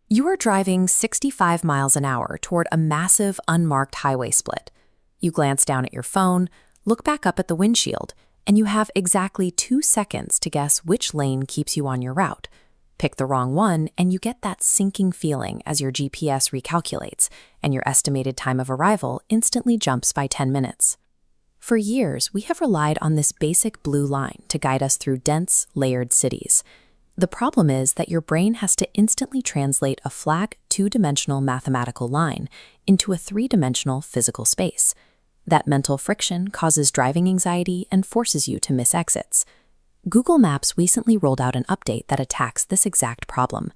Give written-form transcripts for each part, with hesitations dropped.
You are driving 65 miles an hour toward a massive, unmarked highway split. You glance down at your phone, look back up at the windshield, and you have exactly 2 seconds to guess which lane keeps you on your route. Pick the wrong one, and you get that sinking feeling as your GPS recalculates, and your estimated time of arrival instantly jumps by 10 minutes. For years, we have relied on this basic blue line to guide us through dense, layered cities. The problem is that your brain has to instantly translate a flat, two-dimensional mathematical line into a three-dimensional physical space. That mental friction causes driving anxiety and forces you to miss exits. Google Maps recently rolled out an update that attacks this exact problem.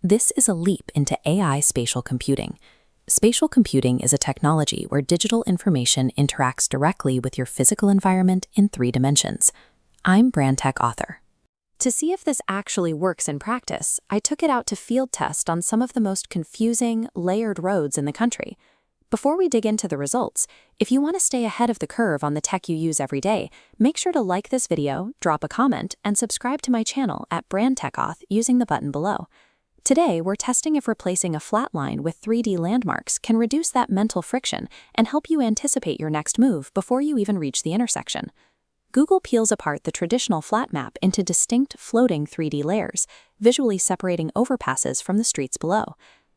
This is a leap into AI spatial computing. Spatial computing is a technology where digital information interacts directly with your physical environment in 3 dimensions. I'm Brand Tech Author. To see if this actually works in practice, I took it out to field test on some of the most confusing, layered roads in the country. Before we dig into the results, if you want to stay ahead of the curve on the tech you use every day, make sure to like this video, drop a comment, and subscribe to my channel at Brand Tech Auth using the button below. Today, we're testing if replacing a flat line with 3D landmarks can reduce that mental friction and help you anticipate your next move before you even reach the intersection. Google peels apart the traditional flat map into distinct floating 3D layers, visually separating overpasses from the streets below.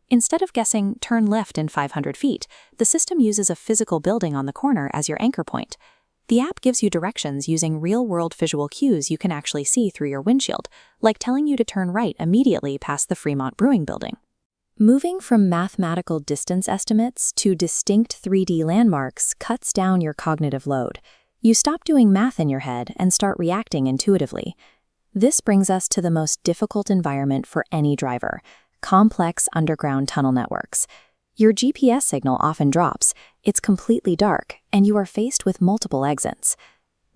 Instead of guessing turn left in 500 feet, the system uses a physical building on the corner as your anchor point. The app gives you directions using real-world visual cues you can actually see through your windshield, like telling you to turn right immediately past the Fremont Brewing Building. Moving from mathematical distance estimates to distinct 3D landmarks cuts down your cognitive load. You stop doing math in your head and start reacting intuitively. This brings us to the most difficult environment for any driver: complex underground tunnel networks. Your GPS signal often drops, it's completely dark, and you are faced with multiple exits.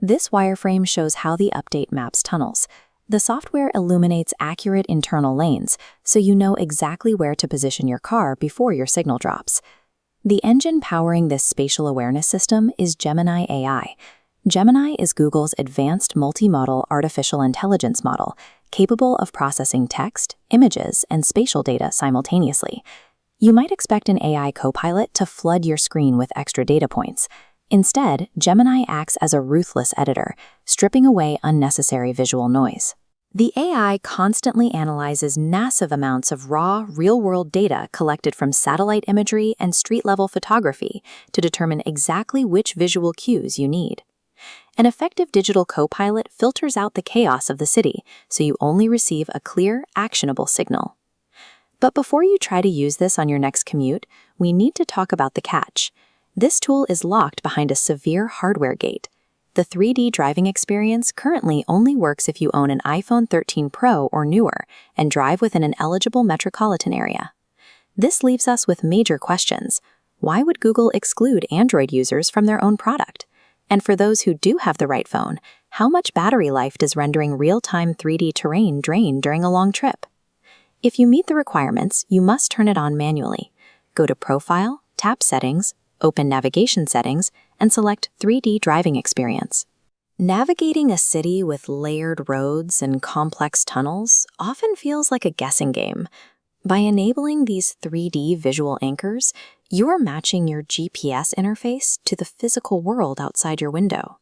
This wireframe shows how the update maps tunnels. The software illuminates accurate internal lanes, so you know exactly where to position your car before your signal drops. The engine powering this spatial awareness system is Gemini AI. Gemini is Google's advanced multimodal artificial intelligence model, capable of processing text, images, and spatial data simultaneously. You might expect an AI copilot to flood your screen with extra data points. Instead, Gemini acts as a ruthless editor, stripping away unnecessary visual noise. The AI constantly analyzes massive amounts of raw, real-world data collected from satellite imagery and street-level photography to determine exactly which visual cues you need. An effective digital copilot filters out the chaos of the city, so you only receive a clear, actionable signal. But before you try to use this on your next commute, we need to talk about the catch. This tool is locked behind a severe hardware gate. The 3D driving experience currently only works if you own an iPhone 13 Pro or newer and drive within an eligible metropolitan area. This leaves us with major questions. Why would Google exclude Android users from their own product? And for those who do have the right phone, how much battery life does rendering real-time 3D terrain drain during a long trip? If you meet the requirements, you must turn it on manually. Go to Profile, tap Settings, open Navigation Settings, and select 3D Driving Experience. Navigating a city with layered roads and complex tunnels often feels like a guessing game. By enabling these 3D visual anchors, you are matching your GPS interface to the physical world outside your window.